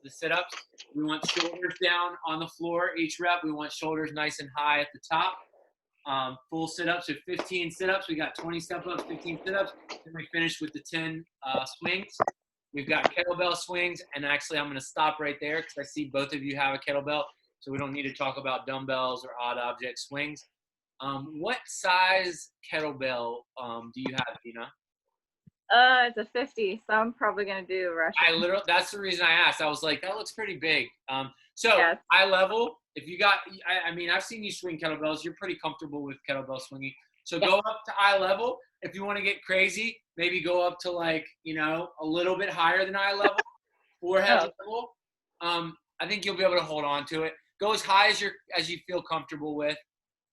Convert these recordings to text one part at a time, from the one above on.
the sit-ups. We want shoulders down on the floor each rep. We want shoulders nice and high at the top. Full sit-ups, so 15 sit-ups. We got 20 step-ups, 15 sit-ups. Then we finish with the 10 swings. We've got kettlebell swings, and actually I'm going to stop right there because I see both of you have a kettlebell, so we don't need to talk about dumbbells or odd object swings. What size kettlebell do you have, Dina? It's a 50, so I'm probably gonna do Russian. That's the reason I asked. I was like, that looks pretty big. So Yes. eye level, if you got, I mean, I've seen you swing kettlebells. You're pretty comfortable with kettlebell swinging. So go up to eye level. If you want to get crazy, maybe go up to like, a little bit higher than eye level, forehead level. I think you'll be able to hold on to it. Go as high as you feel comfortable with,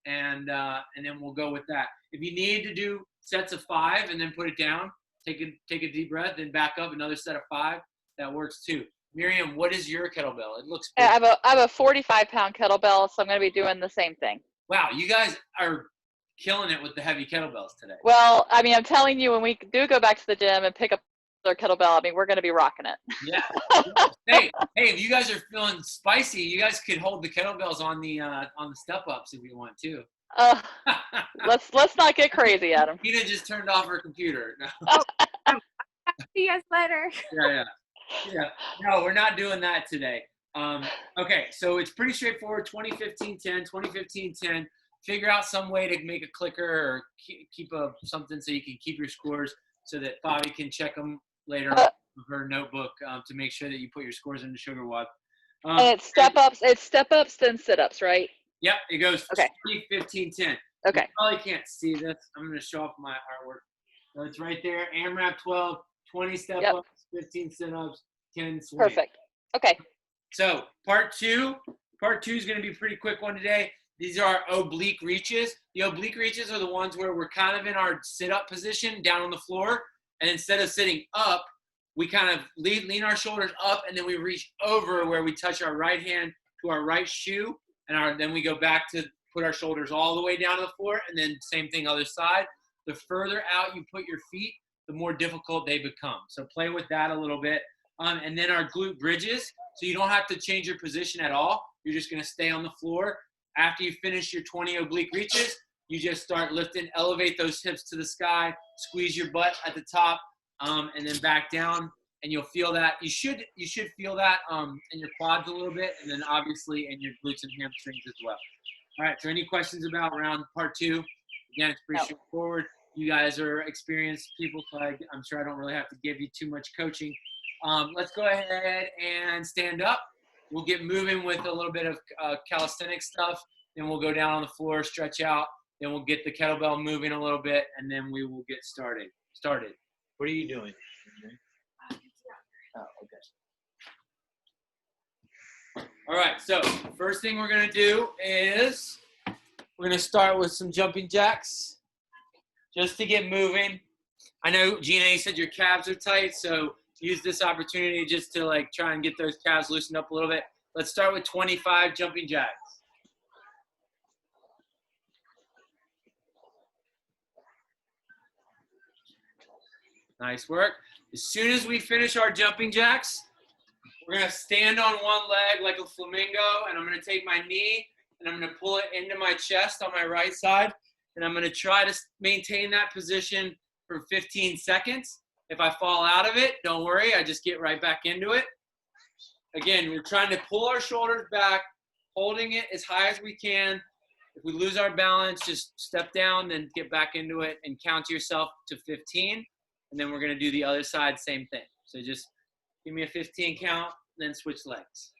and then we'll go with that. If you need to do sets of 5 and then put it down, take a deep breath, then back up another set of 5. That works too. Miriam, what is your kettlebell? It looks big. I have a 45-pound kettlebell, so I'm going to be doing the same thing. Wow, you guys are killing it with the heavy kettlebells today. Well, I mean, I'm telling you, when we do go back to the gym and pick up their kettlebell, I mean, we're going to be rocking it. Yeah. Hey, if you guys are feeling spicy, you guys could hold the kettlebells on the step-ups if you want to. Let's not get crazy, Adam. Tina just turned off her computer. No. See you guys later. Yeah. No, we're not doing that today. Okay, so it's pretty straightforward. 20-15-10, 20-15-10. Figure out some way to make a clicker or keep something so you can keep your scores so that Bobby can check them later on her notebook to make sure that you put your scores into SugarWOD. And it's step-ups, then sit-ups, right? Yep, it goes okay. 20-15-10. Okay. You probably can't see this. I'm going to show off my artwork. So it's right there. AMRAP 12, 20 step-ups, 15 sit-ups, 10 swings. Perfect. Okay. So part two is going to be a pretty quick one today. These are oblique reaches. The oblique reaches are the ones where we're kind of in our sit-up position down on the floor. And instead of sitting up, we kind of lean our shoulders up, and then we reach over where we touch our right hand to our right shoe. And then we go back to put our shoulders all the way down to the floor, and then same thing other side. The further out you put your feet, the more difficult they become. So play with that a little bit. And then our glute bridges. So you don't have to change your position at all. You're just going to stay on the floor. After you finish your 20 oblique reaches, you just start lifting, elevate those hips to the sky, squeeze your butt at the top, and then back down. And you'll feel that. You should feel that in your quads a little bit, and then obviously in your glutes and hamstrings as well. All right, so any questions about round part 2? Again, it's pretty straightforward. You guys are experienced people, so I'm sure I don't really have to give you too much coaching. Let's go ahead and stand up. We'll get moving with a little bit of calisthenic stuff. Then we'll go down on the floor, stretch out. Then we'll get the kettlebell moving a little bit, and then we will get started. What are you doing? Oh, okay. All right, so first thing we're going to do is we're going to start with some jumping jacks just to get moving. I know, Gina, you said your calves are tight, so use this opportunity just to like try and get those calves loosened up a little bit. Let's start with 25 jumping jacks. Nice work. As soon as we finish our jumping jacks, we're going to stand on one leg like a flamingo, and I'm going to take my knee and I'm going to pull it into my chest on my right side, and I'm going to try to maintain that position for 15 seconds. If I fall out of it, don't worry, I just get right back into it. Again, we're trying to pull our shoulders back, holding it as high as we can. If we lose our balance, just step down, then get back into it and count yourself to 15. And then we're going to do the other side, same thing. So just give me a 15 count, then switch legs.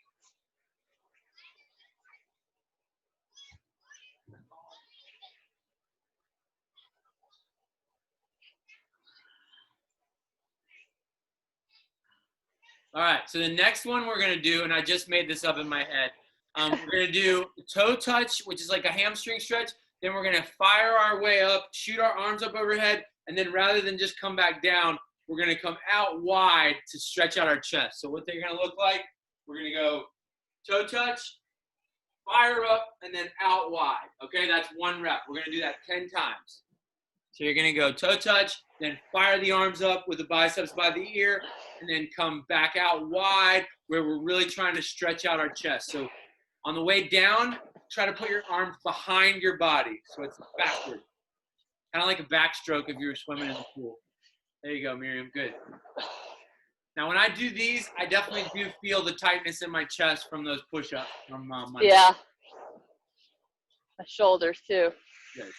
All right, so the next one we're going to do, and I just made this up in my head, we're going to do toe touch, which is like a hamstring stretch. Then we're going to fire our way up, shoot our arms up overhead, and then rather than just come back down, we're going to come out wide to stretch out our chest. So what they're going to look like, we're going to go toe touch, fire up, and then out wide. Okay, that's one rep. We're going to do that 10 times. So you're going to go toe touch, then fire the arms up with the biceps by the ear, and then come back out wide where we're really trying to stretch out our chest. So on the way down, try to put your arms behind your body so it's backward. Kind of like a backstroke if you were swimming in the pool. There you go, Miriam. Good. Now, when I do these, I definitely do feel the tightness in my chest from those push-ups from Monday. Yeah. My shoulders too. Good.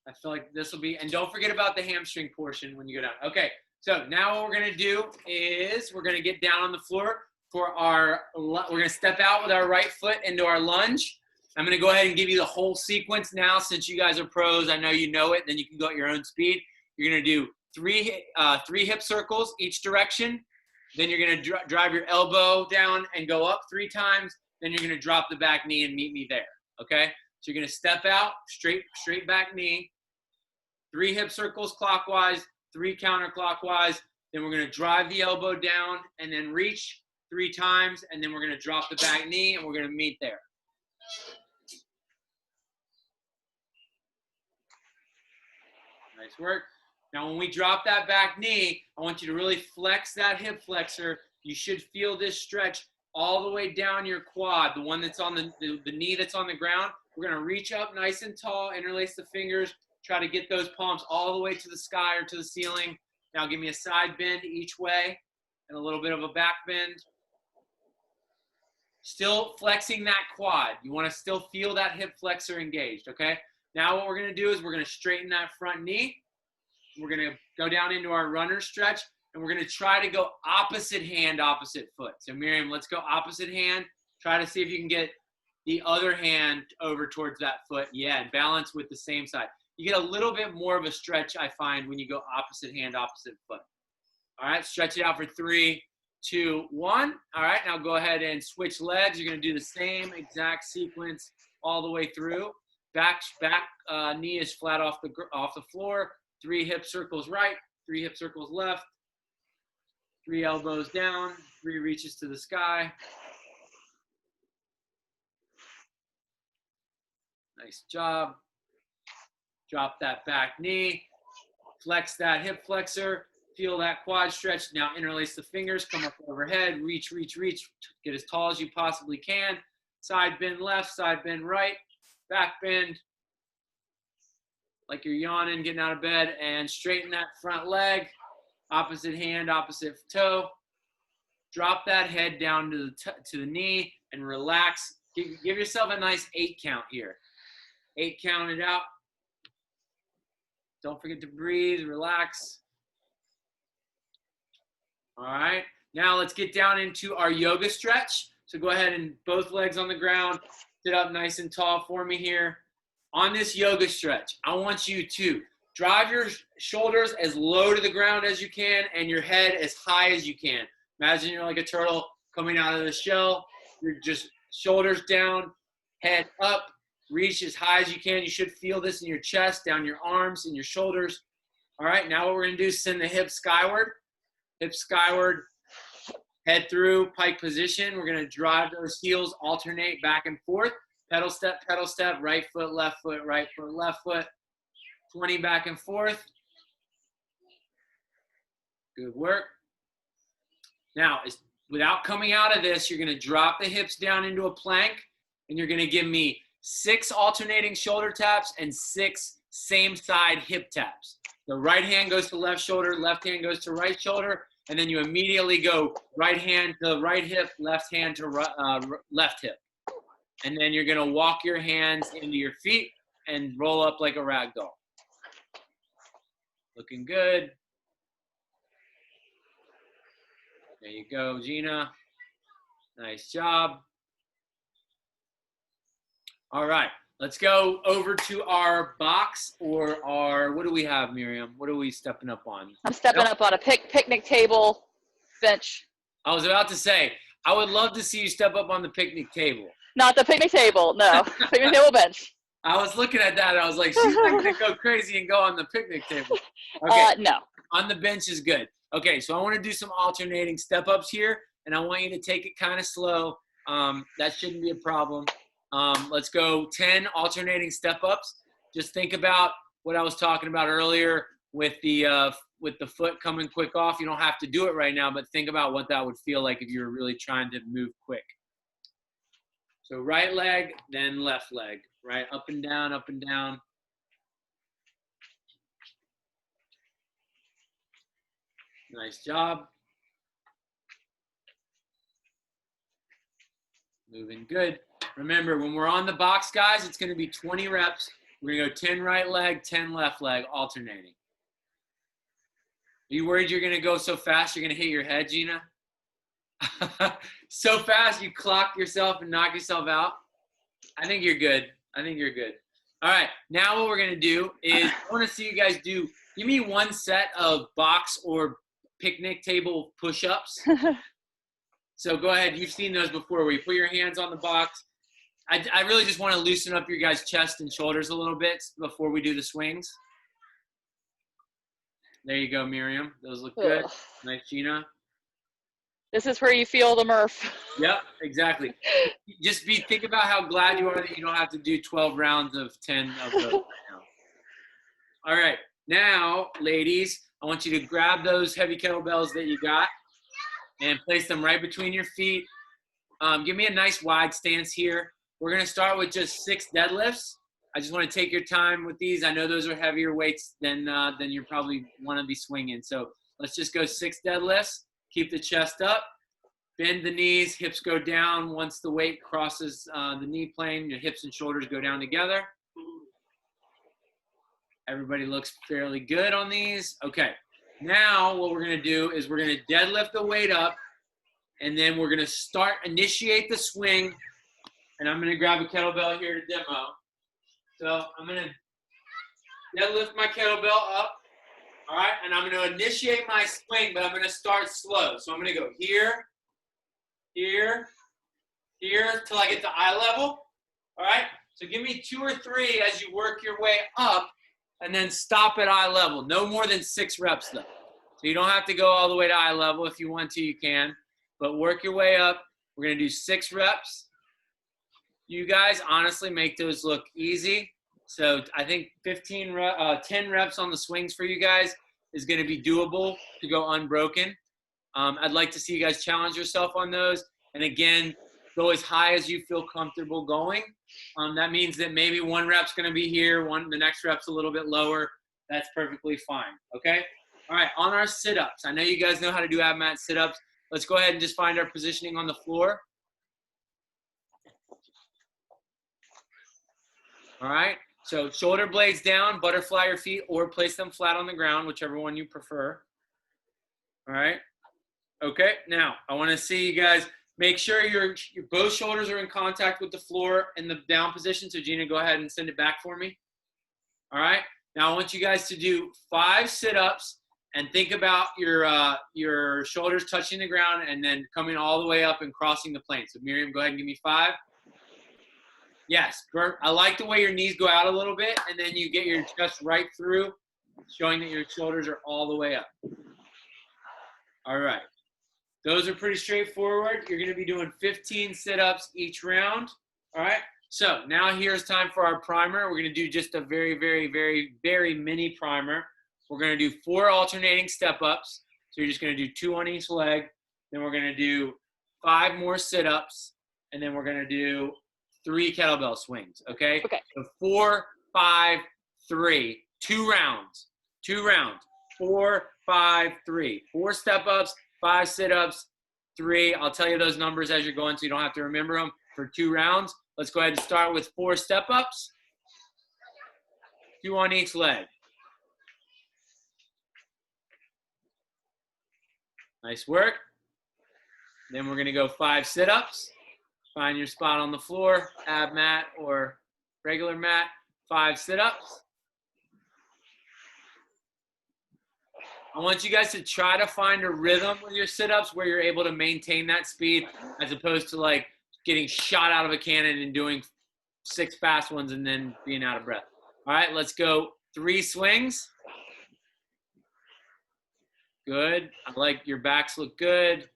I feel like this will be, and don't forget about the hamstring portion when you go down. Okay, so now what we're gonna do is we're gonna get down on the floor for we're gonna step out with our right foot into our lunge. I'm gonna go ahead and give you the whole sequence now since you guys are pros. I know you know it, then you can go at your own speed. You're gonna do three hip circles each direction. Then you're gonna drive your elbow down and go up 3 times. Then you're gonna drop the back knee and meet me there, okay? So you're gonna step out, straight back knee, 3 hip circles clockwise, 3 counterclockwise. Then we're gonna drive the elbow down and then reach 3 times. And then we're gonna drop the back knee and we're gonna meet there. Nice work. Now when we drop that back knee, I want you to really flex that hip flexor. You should feel this stretch all the way down your quad, the one that's on the knee that's on the ground. We're gonna reach up nice and tall, interlace the fingers, try to get those palms all the way to the sky or to the ceiling. Now give me a side bend each way and a little bit of a back bend. Still flexing that quad. You wanna still feel that hip flexor engaged, okay? Now what we're gonna do is we're gonna straighten that front knee. We're gonna go down into our runner stretch and we're gonna try to go opposite hand, opposite foot. So Miriam, let's go opposite hand. Try to see if you can get the other hand over towards that foot. Yeah, and balance with the same side. You get a little bit more of a stretch, I find, when you go opposite hand, opposite foot. All right, stretch it out for 3, 2, 1. All right, now go ahead and switch legs. You're gonna do the same exact sequence all the way through. Back knee is flat off the floor. 3 hip circles right, 3 hip circles left. 3 elbows down, 3 reaches to the sky. Nice job. Drop that back knee. Flex that hip flexor. Feel that quad stretch. Now interlace the fingers, come up overhead, reach, reach, reach. Get as tall as you possibly can. Side bend left, side bend right. Back bend. Like you're yawning, getting out of bed. And straighten that front leg. Opposite hand, opposite toe. Drop that head down to the knee and relax. Give yourself a nice 8 count here. 8 count it out. Don't forget to breathe, relax. All right, now let's get down into our yoga stretch. So go ahead and both legs on the ground. Sit up nice and tall for me here. On this yoga stretch, I want you to drive your shoulders as low to the ground as you can and your head as high as you can. Imagine you're like a turtle coming out of the shell. You're just shoulders down, head up, reach as high as you can. You should feel this in your chest, down your arms, and your shoulders. All right, now what we're gonna do is send the hips skyward. Hips skyward, head through, pike position. We're gonna drive those heels, alternate back and forth. Pedal step, right foot, left foot, right foot, left foot. 20 back and forth. Good work. Now, without coming out of this, you're gonna drop the hips down into a plank and you're gonna give me 6 alternating shoulder taps and 6 same side hip taps. The right hand goes to left shoulder, left hand goes to right shoulder, and then you immediately go right hand to right hip, left hand to left hip. And then you're gonna walk your hands into your feet and roll up like a rag doll. Looking good. There you go, Gina. Nice job. All right, let's go over to our box or our, what do we have, Miriam? What are we stepping up on? I'm stepping up on a picnic table bench. I was about to say, I would love to see you step up on the picnic table. Not the picnic table, no. Picnic table bench. I was looking at that and I was like, she's not gonna go crazy and go on the picnic table. Okay, No. on the bench is good. Okay, so I wanna do some alternating step ups here and I want you to take it kind of slow. That shouldn't be a problem. Let's go 10 alternating step ups. Just think about what I was talking about earlier with the foot coming quick off. You don't have to do it right now, but think about what that would feel like if you were really trying to move quick. So right leg, then left leg, right? Up and down, up and down. Nice job. Moving good. Remember, when we're on the box, guys, it's going to be 20 reps. We're going to go 10 right leg, 10 left leg, alternating. Are you worried you're going to go so fast you're going to hit your head, Gina? So fast you clock yourself and knock yourself out? I think you're good. I think you're good. All right, now what we're going to do is I want to see you guys do, give me one set of box or picnic table push-ups. So go ahead. You've seen those before where you put your hands on the box. I really just want to loosen up your guys' chest and shoulders a little bit before we do the swings. There you go, Miriam. Those look good. Ugh. Nice, Gina. This is where you feel the Murph. Yep, exactly. Just think about how glad you are that you don't have to do 12 rounds of 10 of those right now. All right. Now, ladies, I want you to grab those heavy kettlebells that you got and place them right between your feet. Give me a nice wide stance here. We're going to start with just 6 deadlifts. I just want to take your time with these. I know those are heavier weights than you probably want to be swinging. So let's just go 6 deadlifts. Keep the chest up. Bend the knees. Hips go down. Once the weight crosses the knee plane, your hips and shoulders go down together. Everybody looks fairly good on these. Okay. Now what we're going to do is we're going to deadlift the weight up, and then we're going to initiate the swing, and I'm going to grab a kettlebell here to demo. So I'm going to deadlift my kettlebell up, all right, and I'm going to initiate my swing, but I'm going to start slow. So I'm going to go here, here, here, till I get to eye level, all right? So give me 2 or 3 as you work your way up, and then stop at eye level. No more than 6 reps, though. So you don't have to go all the way to eye level. If you want to, you can. But work your way up. We're going to do 6 reps. You guys honestly make those look easy. So I think 10 reps on the swings for you guys is going to be doable to go unbroken. I'd like to see you guys challenge yourself on those. And again, go as high as you feel comfortable going. That means that maybe 1 rep's going to be here, the next rep's a little bit lower. That's perfectly fine, okay? All right, on our sit-ups. I know you guys know how to do ab mat sit-ups. Let's go ahead and just find our positioning on the floor. All right, so shoulder blades down, butterfly your feet, or place them flat on the ground, whichever one you prefer. All right, okay, now I want to see you guys. Make sure your both shoulders are in contact with the floor in the down position. So Gina, go ahead and send it back for me. All right. Now I want you guys to do 5 sit-ups and think about your shoulders touching the ground and then coming all the way up and crossing the plane. So Miriam, go ahead and give me 5. Yes, I like the way your knees go out a little bit and then you get your chest right through, showing that your shoulders are all the way up. All right. Those are pretty straightforward. You're going to be doing 15 sit-ups each round. All right. So now here's time for our primer. We're going to do just a very, very, very, very mini primer. We're going to do 4 alternating step-ups. So you're just going to do 2 on each leg. Then we're going to do 5 more sit-ups. And then we're going to do 3 kettlebell swings. Okay? Okay. So 4, 5, 3. 2 rounds. 2 rounds. 4, 5, 3. 4 step-ups. 5 sit-ups, 3. I'll tell you those numbers as you're going so you don't have to remember them for 2 rounds. Let's go ahead and start with 4 step-ups, 2 on each leg. Nice work. Then we're going to go 5 sit-ups. Find your spot on the floor, ab mat or regular mat. 5 sit-ups. I want you guys to try to find a rhythm with your sit-ups where you're able to maintain that speed as opposed to like getting shot out of a cannon and doing 6 fast ones and then being out of breath. All right, let's go 3 swings. Good. I like your backs look good.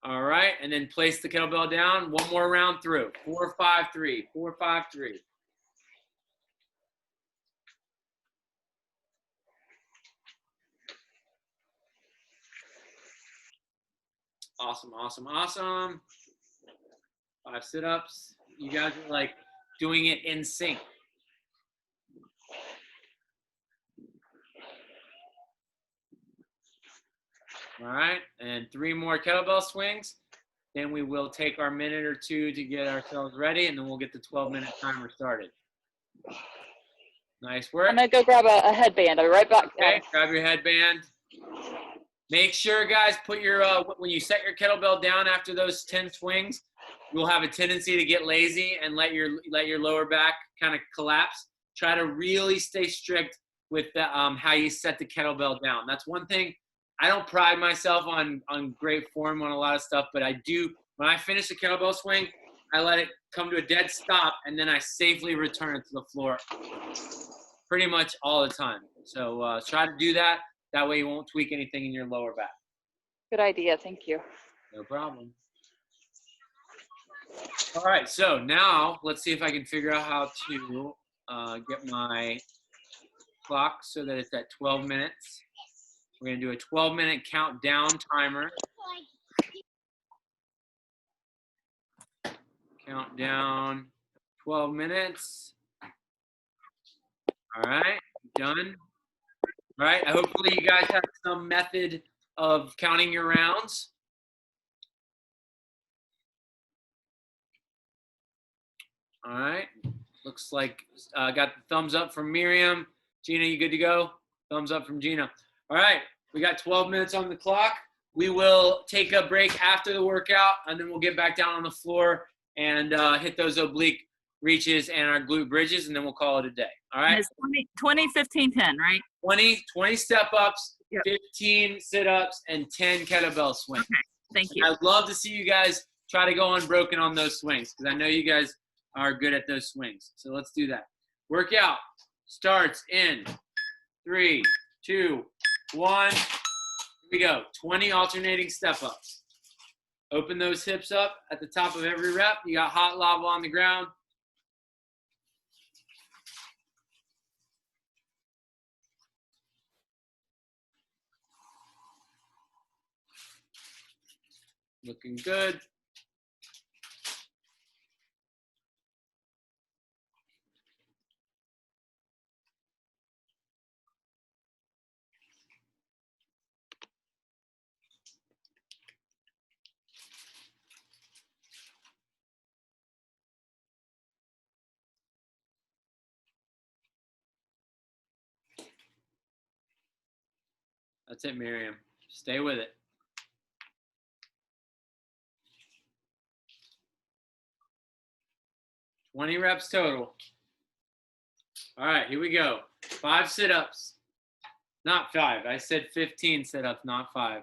All right, and then place the kettlebell down. 1 more round through. 4, 5, 3. 4, 5, 3. Awesome, awesome, awesome. 5 sit-ups. You guys are like doing it in sync. All right, and 3 more kettlebell swings. Then we will take our minute or two to get ourselves ready, and then we'll get the 12-minute timer started. Nice work. I'm gonna go grab a headband. I'll be right back. Okay, grab your headband. Make sure, guys, put your when you set your kettlebell down after those 10 swings, you'll have a tendency to get lazy and let your lower back kind of collapse. Try to really stay strict with the, how you set the kettlebell down. That's one thing. I don't pride myself on great form on a lot of stuff, but I do. When I finish a kettlebell swing, I let it come to a dead stop, and then I safely return it to the floor pretty much all the time. So try to do that. That way you won't tweak anything in your lower back. Good idea. Thank you. No problem. All right, so now let's see if I can figure out how to get my clock so that it's at 12 minutes. We're going to do a 12-minute countdown timer. Countdown 12 minutes. All right, done. All right, hopefully you guys have some method of counting your rounds. All right, looks like I got the thumbs up from Miriam. Gina, you good to go? Thumbs up from Gina. All right, we got 12 minutes on the clock. We will take a break after the workout, and then we'll get back down on the floor and hit those oblique reaches and our glute bridges, and then we'll call it a day. All right? And it's 20, 15, 10, right? 20 step-ups, Yep. 15 sit-ups, and 10 kettlebell swings. Thank you. I'd love to see you guys try to go unbroken on those swings because I know you guys are good at those swings. So let's do that. Workout starts in 3, 2, 1. Here we go. 20 alternating step-ups. Open those hips up at the top of every rep. You got hot lava on the ground. Looking good. That's it, Miriam. Stay with it. Twenty reps total. All right, here we go. 5 sit-ups. Not 5. I said 15 sit-ups, not 5.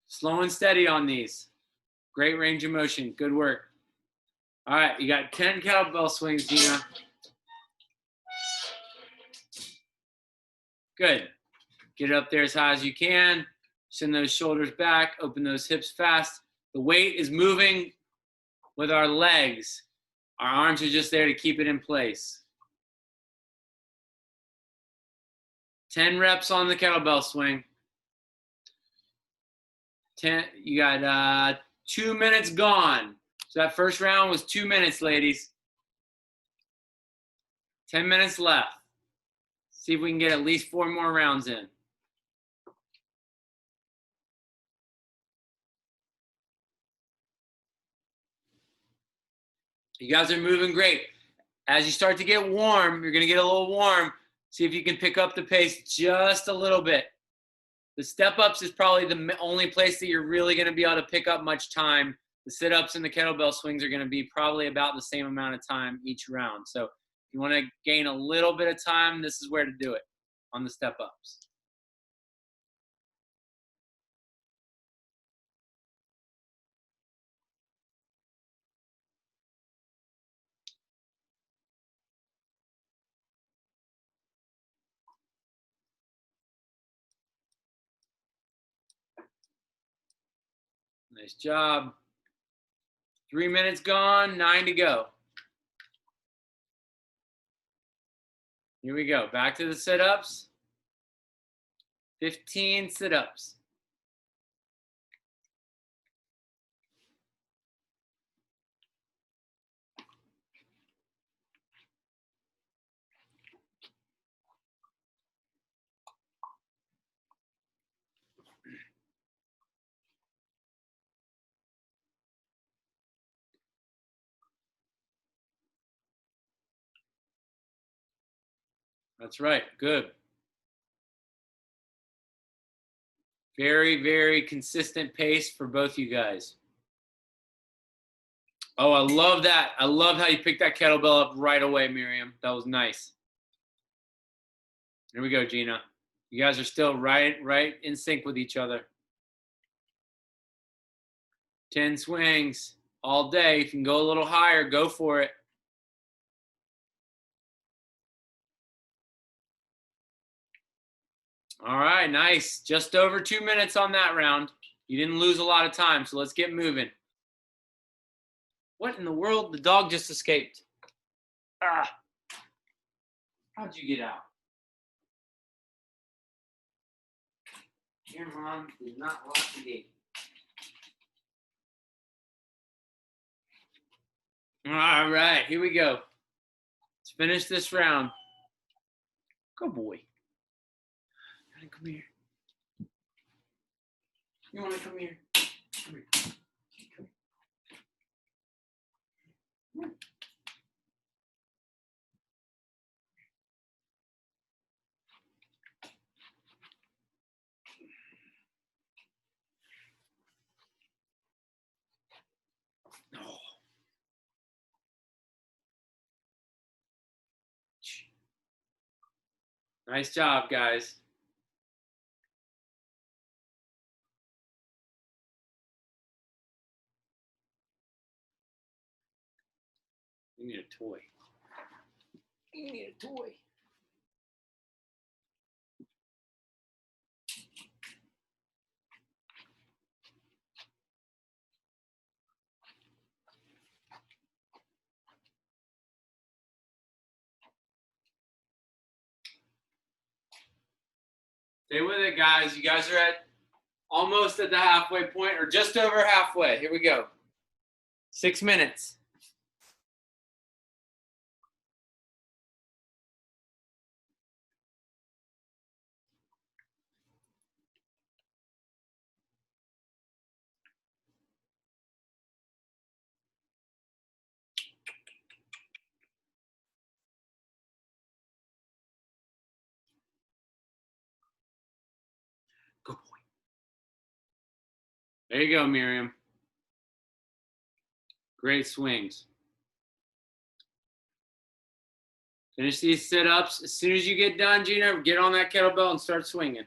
Slow and steady on these. Great range of motion. Good work. All right, you got 10 kettlebell swings, Gina. Good. Get it up there as high as you can. Send those shoulders back. Open those hips fast. The weight is moving with our legs. Our arms are just there to keep it in place. 10 reps on the kettlebell swing. 10. You got 2 minutes gone. So that first round was 2 minutes, ladies. 10 minutes left. See if we can get at least 4 more rounds in. You guys are moving great. As you start to get warm, you're going to get a little warm. See if you can pick up the pace just a little bit. The step-ups is probably the only place that you're really going to be able to pick up much time. The sit-ups and the kettlebell swings are going to be probably about the same amount of time each round. So if you want to gain a little bit of time, this is where to do it on the step-ups. Nice job. 3 minutes gone, 9 to go. Here we go. Back to the sit-ups. 15 sit-ups. That's right. Good. Very, very consistent pace for both you guys. Oh, I love that. I love how you picked that kettlebell up right away, Miriam. That was nice. Here we go, Gina. You guys are still right in sync with each other. 10 swings all day. If you can go a little higher, go for it. All right, nice. Just over 2 minutes on that round. You didn't lose a lot of time, so let's get moving. What in the world? The dog just escaped. Ah. How'd you get out? Your mom did not lock the gate. All right, here we go. Let's finish this round. Good boy. Come here. You want to come here? Come here. Come here. Oh. Nice job, guys. You need a toy. You need a toy. Stay with it, guys. You guys are at almost at the halfway point, or just over halfway. Here we go. 6 minutes. Good boy. There you go, Miriam. Great swings. Finish these sit-ups. As soon as you get done, Gina, get on that kettlebell and start swinging.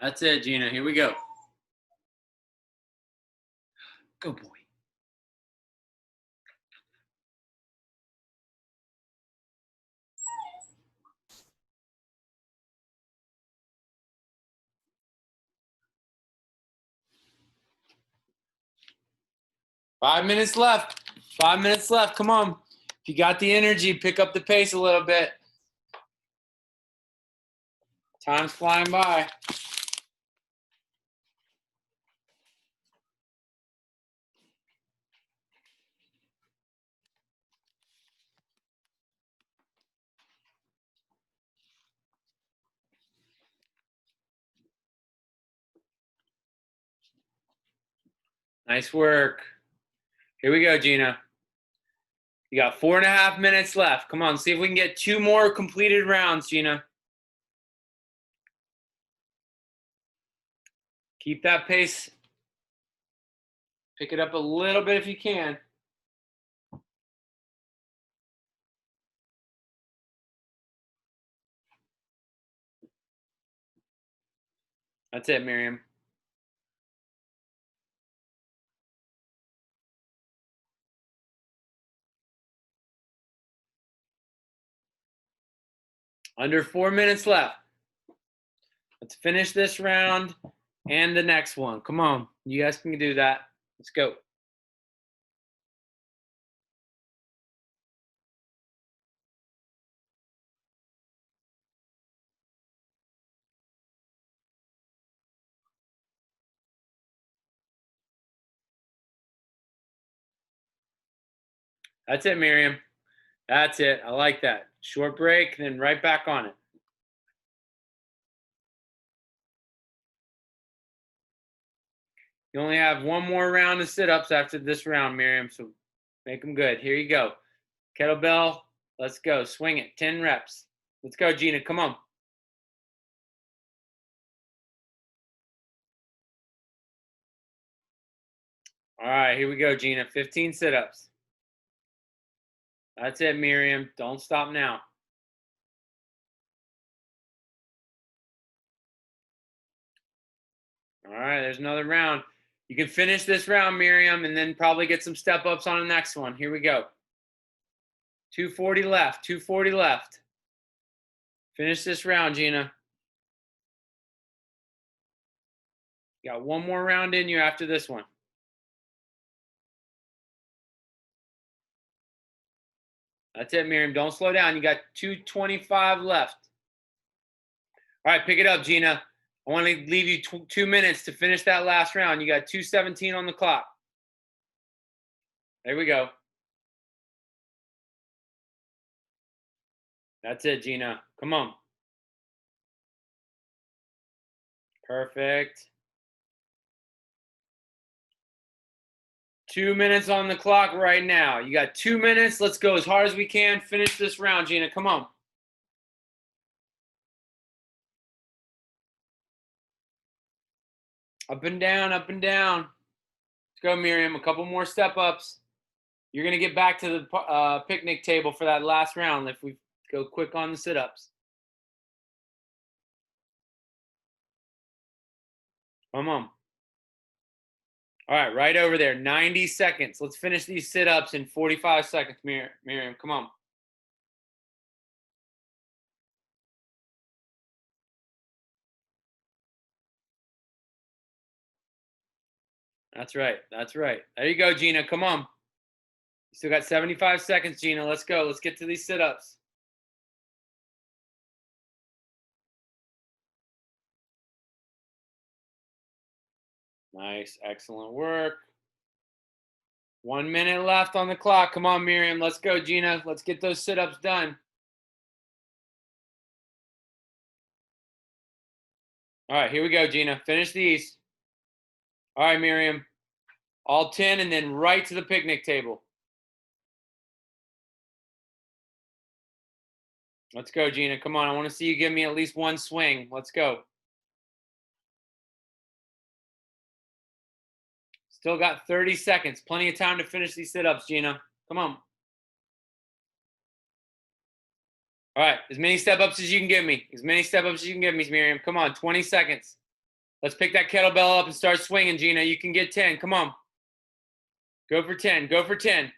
That's it, Gina. Here we go. Good boy. Five minutes left. 5 minutes left. Come on. If you got the energy, pick up the pace a little bit. Time's flying by. Nice work. Here we go, Gina. You got 4.5 minutes left. Come on, see if we can get 2 more completed rounds, Gina. Keep that pace. Pick it up a little bit if you can. That's it, Miriam. Under 4 minutes left. Let's finish this round and the next one. Come on. You guys can do that. Let's go. That's it, Miriam. That's it. I like that. Short break, then right back on it. You only have one more round of sit-ups after this round, Miriam, so make them good. Here you go. Kettlebell, let's go. Swing it. 10 reps. Let's go, Gina. Come on. All right, here we go, Gina. 15 sit-ups. That's it, Miriam. Don't stop now. All right, there's another round. You can finish this round, Miriam, and then probably get some step-ups on the next one. Here we go. 240 left. 240 left. Finish this round, Gina. You got one more round in you after this one. That's it, Miriam. Don't slow down. You got 225 left. All right, pick it up, Gina. I want to leave you 2 minutes to finish that last round. You got 2:17 on the clock. There we go. That's it, Gina. Come on. Perfect. 2 minutes on the clock right now. You got 2 minutes. Let's go as hard as we can. Finish this round, Gina. Come on. Up and down, up and down. Let's go, Miriam. A couple more step-ups. You're going to get back to the picnic table for that last round if we go quick on the sit-ups. Come on. All right, right over there. 90 seconds. Let's finish these sit-ups in 45 seconds, Miriam. Come on. That's right. That's right. There you go, Gina. Come on. You still got 75 seconds, Gina. Let's go. Let's get to these sit-ups. Nice. Excellent work. 1 minute left on the clock. Come on, Miriam. Let's go, Gina. Let's get those sit-ups done. All right, here we go, Gina. Finish these. All right, Miriam. All 10 and then right to the picnic table. Let's go, Gina. Come on. I want to see you give me at least one swing. Let's go. Still got 30 seconds. Plenty of time to finish these sit-ups, Gina. Come on. All right. As many step-ups as you can give me. As many step-ups as you can give me, Miriam. Come on. 20 seconds. Let's pick that kettlebell up and start swinging, Gina. You can get 10. Come on. Go for 10. Go for 10.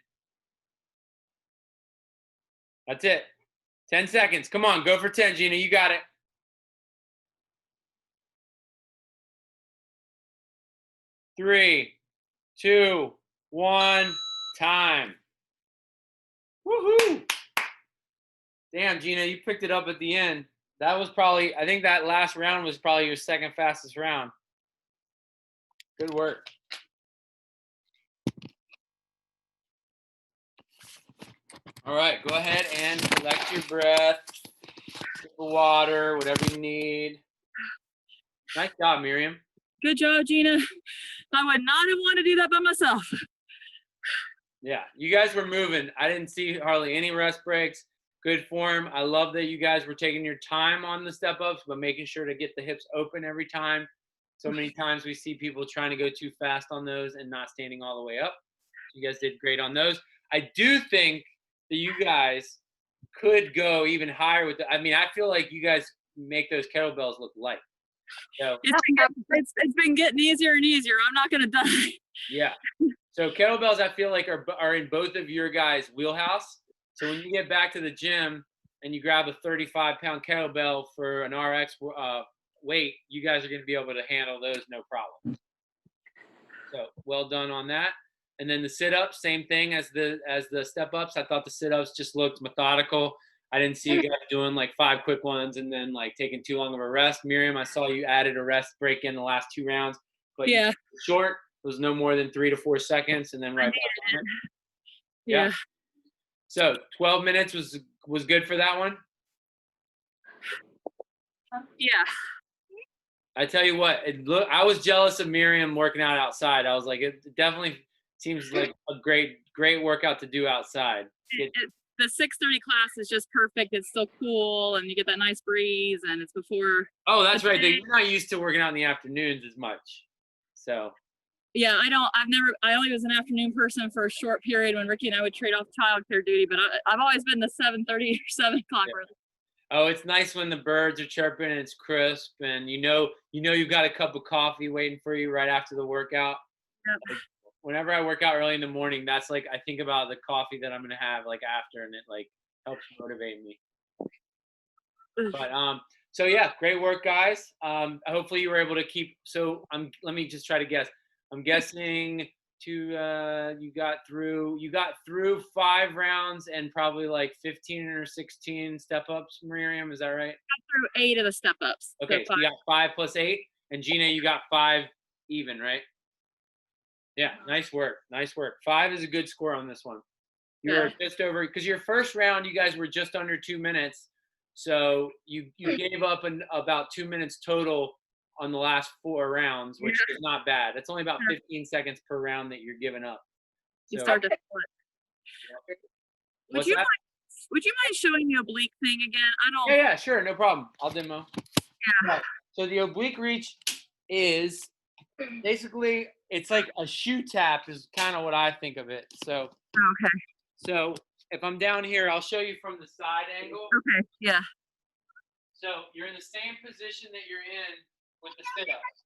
That's it. 10 seconds. Come on. Go for 10, Gina. You got it. 3, 2, 1, time. Woohoo! Damn, Gina, you picked it up at the end. That was probably, I think that last round was probably your second fastest round. Good work. All right, go ahead and collect your breath, sip of water, whatever you need. Nice job, Miriam. Good job, Gina. I would not have wanted to do that by myself. Yeah, you guys were moving. I didn't see hardly any rest breaks. Good form. I love that you guys were taking your time on the step-ups, but making sure to get the hips open every time. So many times we see people trying to go too fast on those and not standing all the way up. You guys did great on those. I do think that you guys could go even higher with I mean, I feel like you guys make those kettlebells look light. So It's been getting easier and easier. I'm not going to die. yeah. So kettlebells, I feel like are in both of your guys' wheelhouse. So when you get back to the gym, and you grab a 35-pound kettlebell for an RX weight, you guys are going to be able to handle those no problem. So well done on that. And then the sit-ups, same thing as the step-ups. I thought the sit-ups just looked methodical. I didn't see you guys doing like 5 quick ones and then like taking too long of a rest. Miriam, I saw you added a rest break in the last 2 rounds, but Yeah. short. It was no more than 3 to 4 seconds, and then right back on it. Yeah. So 12 minutes was good for that one. Yeah. I tell you what, I was jealous of Miriam working out outside. I was like, it definitely seems like a great workout to do outside. The 6:30 class is just perfect. It's still cool, and you get that nice breeze, and it's before. Oh, that's right. You're not used to working out in the afternoons as much. So. Yeah, I only was an afternoon person for a short period when Ricky and I would trade off childcare duty, but I've always been the 7:30 or 7 o'clock. Yeah. Oh, it's nice when the birds are chirping and it's crisp, and you know you've got a cup of coffee waiting for you right after the workout. Yep. Like, whenever I work out early in the morning, that's like I think about the coffee that I'm gonna have like after, and it like helps motivate me. But so yeah, great work, guys. Hopefully you were able to keep. So let me just try to guess. I'm guessing you got through 5 rounds and probably like 15 or 16 step-ups, Miriam, is that right? I through 8 of the step-ups. Okay, so you got 5 plus 8, and Gina, you got 5 even, right? Yeah, nice work. 5 is a good score on this one. You were just over, because your first round, you guys were just under 2 minutes, so you gave up about 2 minutes total on the last 4 rounds, which is not bad. It's only about 15 seconds per round that you're giving up. You So, start to split. Would you mind showing the oblique thing again? I don't. Yeah, sure, no problem. I'll demo. Yeah. Right. So the oblique reach is basically, it's like a shoe tap is kind of what I think of it. So. Okay. So if I'm down here, I'll show you from the side angle. Okay. Yeah. So you're in the same position that you're in with the sit-ups.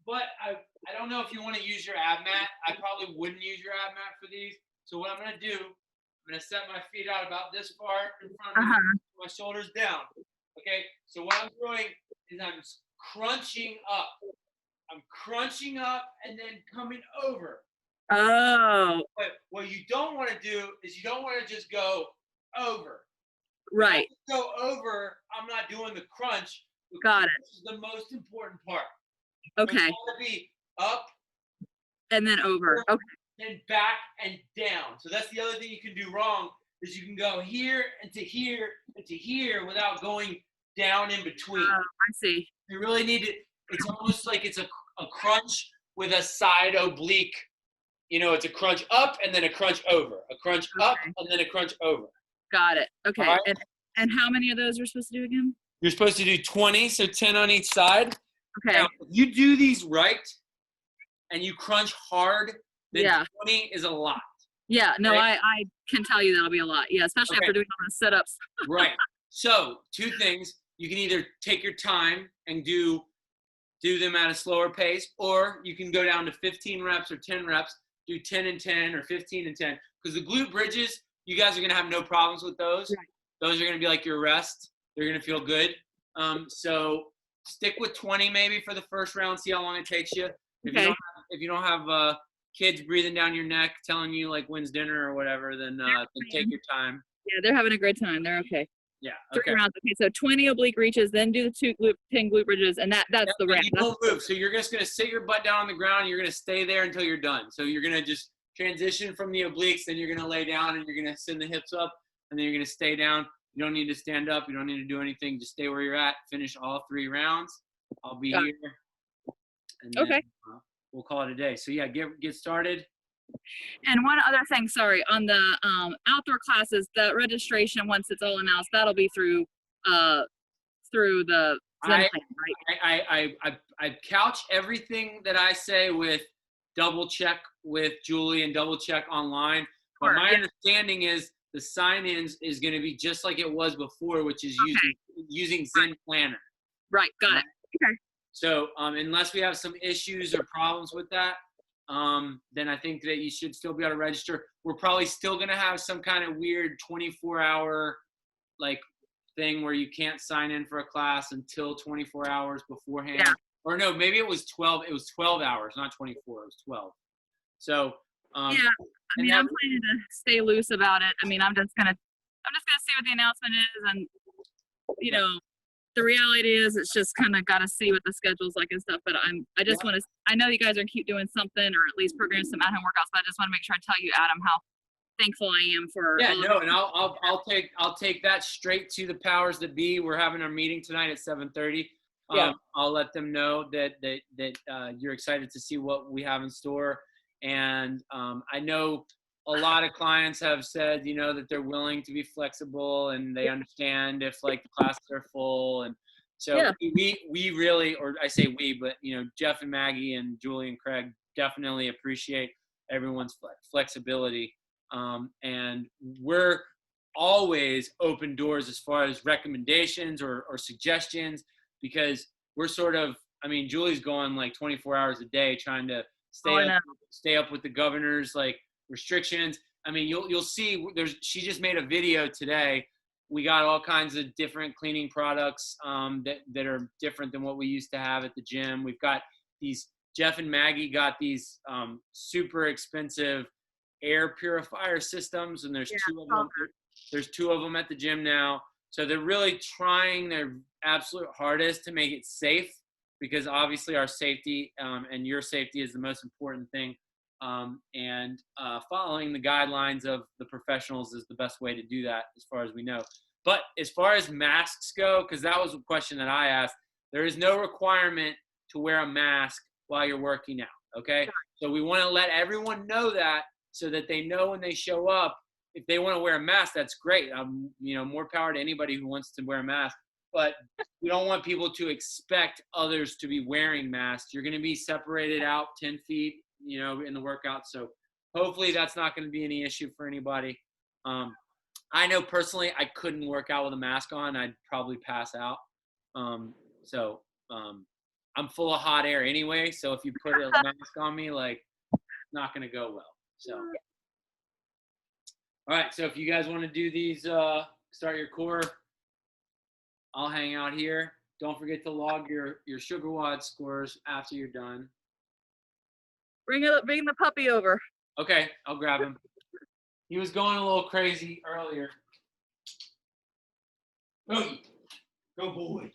But I don't know if you want to use your ab mat. I probably wouldn't use your ab mat for these. So what I'm going to do, I'm going to set my feet out about this far in front of me, my shoulders down. Okay? So what I'm doing is I'm crunching up. I'm crunching up and then coming over. Oh. But what you don't want to do is you don't want to just go over. Right. Go over, I'm not doing the crunch. Got it. This is the most important part. Okay. It's got to be up and then over. Okay. And back and down. So that's the other thing you can do wrong is you can go here and to here and to here without going down in between. I see. You really need it. It's almost like it's a crunch with a side oblique. You know, it's a crunch up and then a crunch over. A crunch up and then a crunch over. Got it. Okay. Right? And how many of those are supposed to do again? You're supposed to do 20, so 10 on each side. Okay. Now, if you do these right and you crunch hard, then 20 is a lot. Yeah, no, right? I can tell you that'll be a lot. Yeah, especially after doing all the sit-ups. Right. So 2 things. You can either take your time and do them at a slower pace, or you can go down to 15 reps or 10 reps, do 10 and 10 or 15 and 10. Because the glute bridges, you guys are going to have no problems with those. Right. Those are going to be like your rest. They're going to feel good. So stick with 20 maybe for the first round. See how long it takes you. If you don't have kids breathing down your neck telling you like when's dinner or whatever, then take your time. Yeah, they're having a great time. They're okay. Yeah. 3 rounds. Okay, so 20 oblique reaches, then do the 10 glute bridges, and that's the round. You don't move. So you're just going to sit your butt down on the ground. And you're going to stay there until you're done. So you're going to just transition from the obliques, then you're going to lay down and you're going to send the hips up, and then you're going to stay down. You don't need to stand up. You don't need to do anything. Just stay where you're at. Finish all 3 rounds. I'll be here. And then, we'll call it a day. So yeah, get started. And one other thing, sorry, on the outdoor classes, the registration, once it's all announced, that'll be through the Zen plan, right? I couch everything that I say with double check with Julie and double check online. But my understanding is the sign-ins is going to be just like it was before, which is using Zen Planner. Right, got it. Okay. So unless we have some issues or problems with that, then I think that you should still be able to register. We're probably still going to have some kind of weird 24-hour like thing where you can't sign in for a class until 24 hours beforehand. Yeah. Or no, maybe it was 12. It was 12 hours, not 24. It was 12. So Yeah, I and mean, that- I'm planning to stay loose about it. I mean, I'm just gonna see what the announcement is, and you know, the reality is, it's just kind of got to see what the schedule's like and stuff. But I just want to. I know you guys are keep doing something, or at least programming some at-home workouts. But I just want to make sure I tell you, Adam, how thankful I am for. Yeah, all of no, you. and I'll take that straight to the powers that be. We're having our meeting tonight at 7:30. Yeah. I'll let them know that you're excited to see what we have in store, and I know a lot of clients have said, you know, that they're willing to be flexible and they understand if like the classes are full, and so Yeah. we really, or I say we, but you know, Jeff and Maggie and Julie and Craig definitely appreciate everyone's flexibility. And we're always open doors as far as recommendations or suggestions, because we're sort of, I mean, Julie's going like 24 hours a day trying to stay up with the governor's like restrictions. I mean, you'll see she just made a video today. We got all kinds of different cleaning products that are different than what we used to have at the gym. We've got these, Jeff and Maggie got these super expensive air purifier systems, and there's two of them. There's two of them at the gym now. So they're really trying their absolute hardest to make it safe, because obviously our safety and your safety is the most important thing. And following the guidelines of the professionals is the best way to do that, as far as we know. But as far as masks go, because that was a question that I asked, there is no requirement to wear a mask while you're working out, okay? So we want to let everyone know that, so that they know when they show up, if they want to wear a mask, that's great. You know, more power to anybody who wants to wear a mask. But we don't want people to expect others to be wearing masks. You're going to be separated out 10 feet, you know, in the workout. So hopefully that's not going to be any issue for anybody. I know personally I couldn't work out with a mask on. I'd probably pass out. I'm full of hot air anyway. So if you put a mask on me, like, it's not going to go well. So, all right. So if you guys want to do these, start your core, I'll hang out here. Don't forget to log your sugar watt scores after you're done. Bring the puppy over. Okay, I'll grab him. He was going a little crazy earlier. Boogie. Go boy.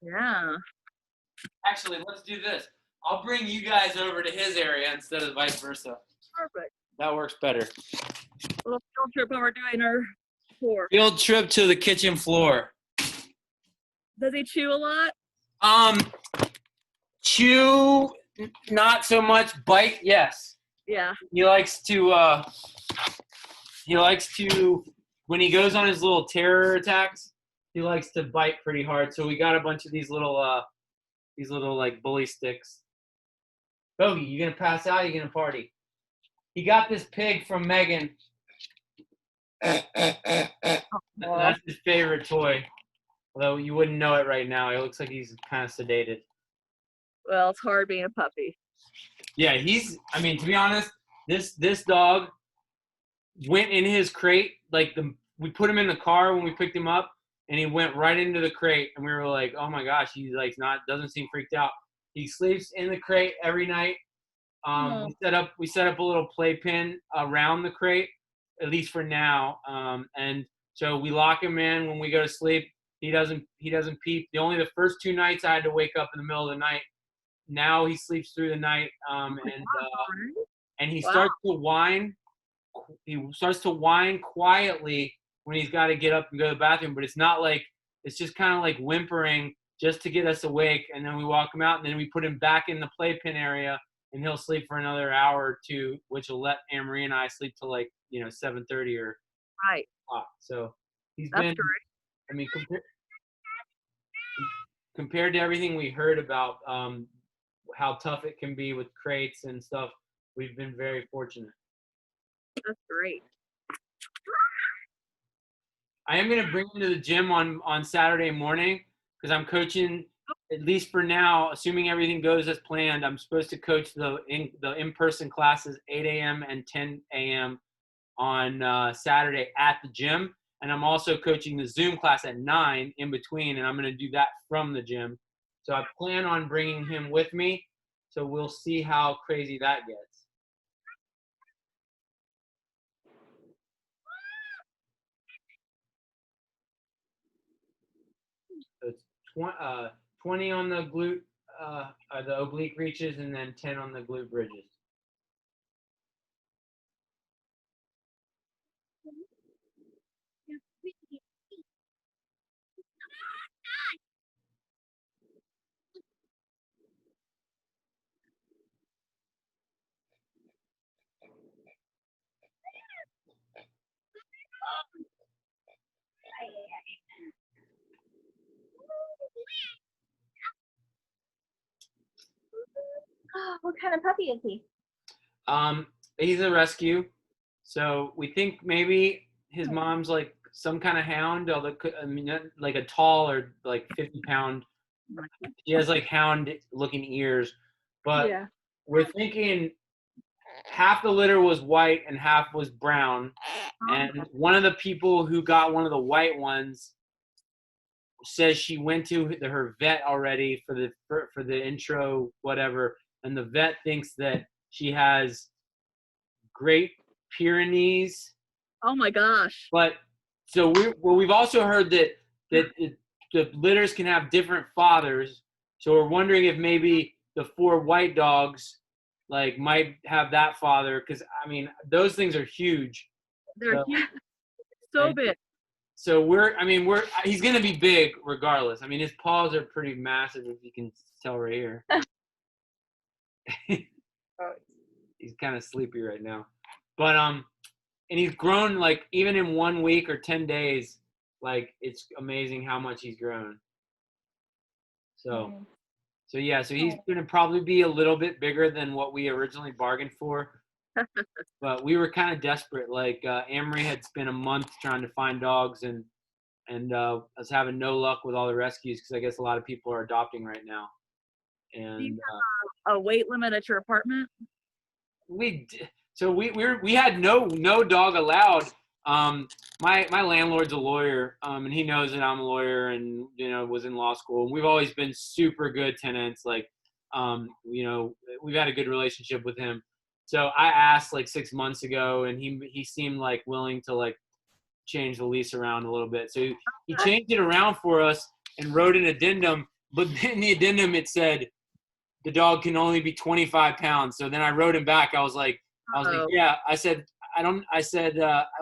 Yeah. Actually, let's do this. I'll bring you guys over to his area instead of vice versa. Perfect. That works better. A little field trip when we're doing our tour. Field trip to the kitchen floor. Does he chew a lot? Chew, not so much. Bite, yes. Yeah. He likes to, when he goes on his little terror attacks, he likes to bite pretty hard. So we got a bunch of these little like bully sticks. Bogey, you gonna pass out? You gonna party? He got this pig from Megan. That's his favorite toy. Although you wouldn't know it right now. He looks like he's kind of sedated. Well, it's hard being a puppy. Yeah, I mean, to be honest, this dog went in his crate. We put him in the car when we picked him up, and he went right into the crate, and we were like, oh my gosh, he's like doesn't seem freaked out. He sleeps in the crate every night. We set up a little playpen around the crate, at least for now. And so we lock him in when we go to sleep. He doesn't peep. The first 2 nights I had to wake up in the middle of the night. Now he sleeps through the night, and he starts to whine. He starts to whine quietly when he's got to get up and go to the bathroom, but it's not like, it's just kind of like whimpering just to get us awake. And then we walk him out, and then we put him back in the playpen area, and he'll sleep for another hour or two, which will let Anne-Marie and I sleep till 7:30 or Right. o'clock. So he's That's been, great. I mean, compared to everything we heard about how tough it can be with crates and stuff, we've been very fortunate. That's great. I am going to bring him to the gym on Saturday morning, because I'm coaching at least for now, assuming everything goes as planned, I'm supposed to coach the in-person classes 8 a.m. and 10 a.m. on Saturday at the gym. And I'm also coaching the Zoom class at 9 in between, and I'm going to do that from the gym. So I plan on bringing him with me. So we'll see how crazy that gets. So it's 20 on the glute, the oblique reaches, and then 10 on the glute bridges. What kind of puppy is he? He's a rescue. So we think maybe his mom's like some kind of hound, although I mean, not like a tall or like 50-pound. She has like hound looking ears, but Yeah. we're thinking half the litter was white and half was brown. And one of the people who got one of the white ones says she went to her vet already for the intro, whatever. And the vet thinks that she has Great Pyrenees. Oh my gosh. But so we've also heard that the litters can have different fathers. So we're wondering if maybe the 4 white dogs like might have that father, because I mean those things are huge. They're huge. So big. So he's gonna be big regardless. I mean his paws are pretty massive, if you can tell right here. He's kind of sleepy right now, but and he's grown like even in 1 week or 10 days, like it's amazing how much he's grown. So yeah, so he's gonna probably be a little bit bigger than what we originally bargained for. But we were kind of desperate. Like Amory had spent a month trying to find dogs, and was having no luck with all the rescues because I guess a lot of people are adopting right now. And Do you have a weight limit at your apartment? we had no dog allowed. My landlord's a lawyer, and he knows that I'm a lawyer, and was in law school. And we've always been super good tenants. Like, we've had a good relationship with him. So I asked like 6 months ago, and he seemed like willing to like change the lease around a little bit. So he changed it around for us and wrote an addendum. But in the addendum it said the dog can only be 25 pounds. So then I wrote him back. I was like, yeah. I said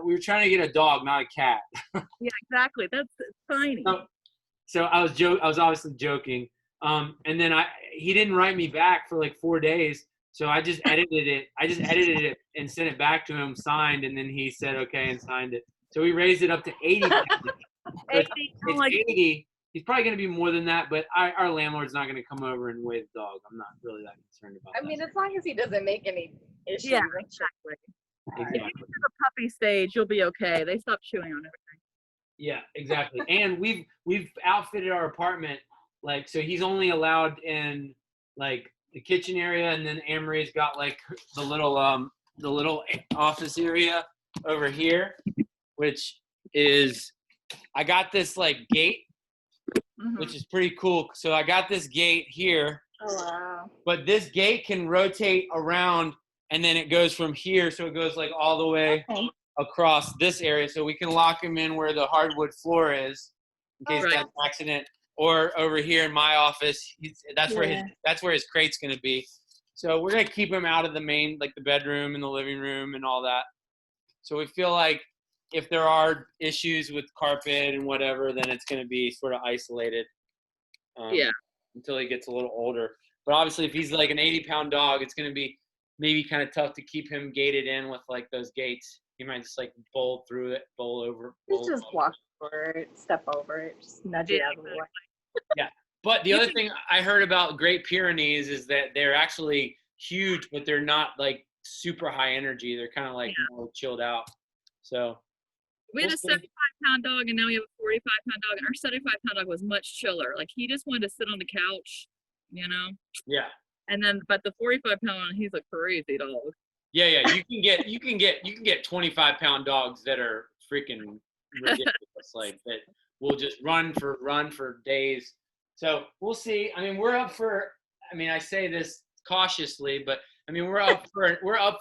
we were trying to get a dog, not a cat. Yeah, exactly. That's tiny. So I was obviously joking. And then he didn't write me back for like 4 days. So I just edited it and sent it back to him, signed, and then he said okay and signed it. So we raised it up to 80 pounds. It's 80. He's probably going to be more than that, but our landlord's not going to come over and weigh the dog. I'm not really that concerned about that. I mean, as long as he doesn't make any issues. Yeah, exactly. If you get to the puppy stage, you'll be okay. They stop chewing on everything. Yeah, exactly. And we've outfitted our apartment like so he's only allowed in like the kitchen area, and then Amory's got like the little office area over here, which is I got this like gate, which is pretty cool. So I got this gate here. Oh wow. But this gate can rotate around, and then it goes from here, so it goes like all the way across this area, so we can lock him in where the hardwood floor is in case that's an accident. Or over here in my office, that's where his crate's gonna be. So we're gonna keep him out of the main, like the bedroom and the living room and all that. So we feel like if there are issues with carpet and whatever, then it's gonna be sort of isolated. Until he gets a little older. But obviously, if he's like an 80-pound dog, it's gonna be maybe kind of tough to keep him gated in with like those gates. He might just like bowl through it, bowl over. Just walk over it, step over it, just nudge it out of the way. Yeah. But the other thing I heard about Great Pyrenees is that they're actually huge, but they're not like super high energy. They're kind of like more chilled out. So We had We'll a see. 75-pound dog, and now we have a 45-pound dog. And our 75-pound dog was much chiller. Like he just wanted to sit on the couch, you know. Yeah. And then, but the 45-pound one, he's a crazy dog. Yeah. You can get 25-pound dogs that are freaking ridiculous, like that will just run for days. So we'll see. I mean, we're up for. I mean, I say this cautiously, but I mean, we're up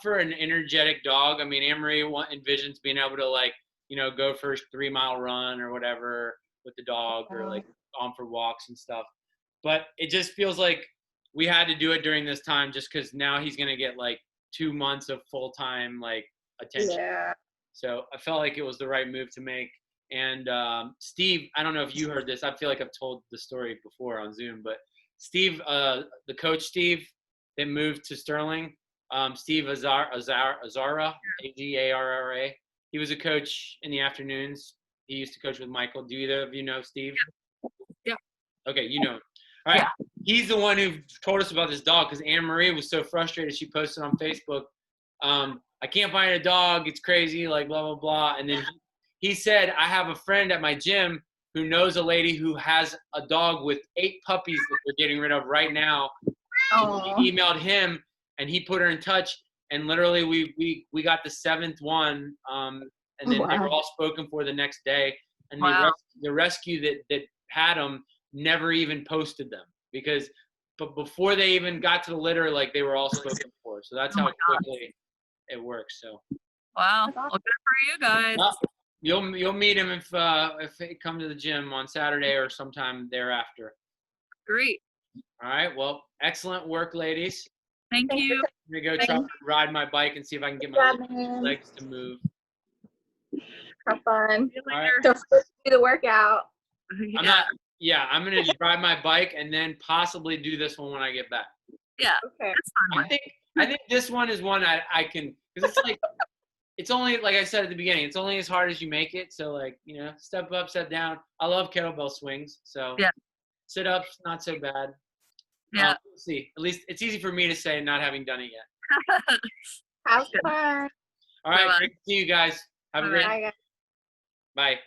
for an energetic dog. I mean, Anne-Marie envisions being able to, like, you know, go for a 3-mile run or whatever with the dog, or like on for walks and stuff. But it just feels like we had to do it during this time, just because now he's gonna get like 2 months of full-time like attention. Yeah. So I felt like it was the right move to make. And Steve, I don't know if you heard this. I feel like I've told the story before on Zoom, but Steve, the coach Steve that moved to Sterling, Steve Azara, Azarra. He was a coach in the afternoons. He used to coach with Michael. Do either of you know Steve? Yeah. Okay, you know. All right. Yeah. He's the one who told us about this dog, because Anne-Marie was so frustrated. She posted on Facebook, I can't find a dog. It's crazy, like blah, blah, blah. And then he said, I have a friend at my gym who knows a lady who has a dog with 8 puppies that they're getting rid of right now. Oh. He emailed him, and he put her in touch. And literally, we got the 7th one, and then they were all spoken for the next day. And the rescue that had them never even posted them, but before they even got to the litter, like, they were all spoken for. So that's how quickly it works. So Wow. Well, good for you guys. well, you'll meet him if they come to the gym on Saturday or sometime thereafter. Great. All right. Well, excellent work, ladies. Thank you. I'm gonna go try to ride my bike and see if I can get my legs to move. Have fun. See you All right. later. Don't forget to do the workout. I'm gonna ride my bike and then possibly do this one when I get back. Yeah, Okay. that's fun. I think this one is one I can, because it's like, it's only, like I said at the beginning, it's only as hard as you make it. So, like, you know, step up, step down. I love kettlebell swings. So Yeah. Sit ups, not so bad. Yeah. We'll see. At least it's easy for me to say, not having done it yet. Have fun. All right. Bye-bye. Great to see you guys. Have a great Bye, guys. bye.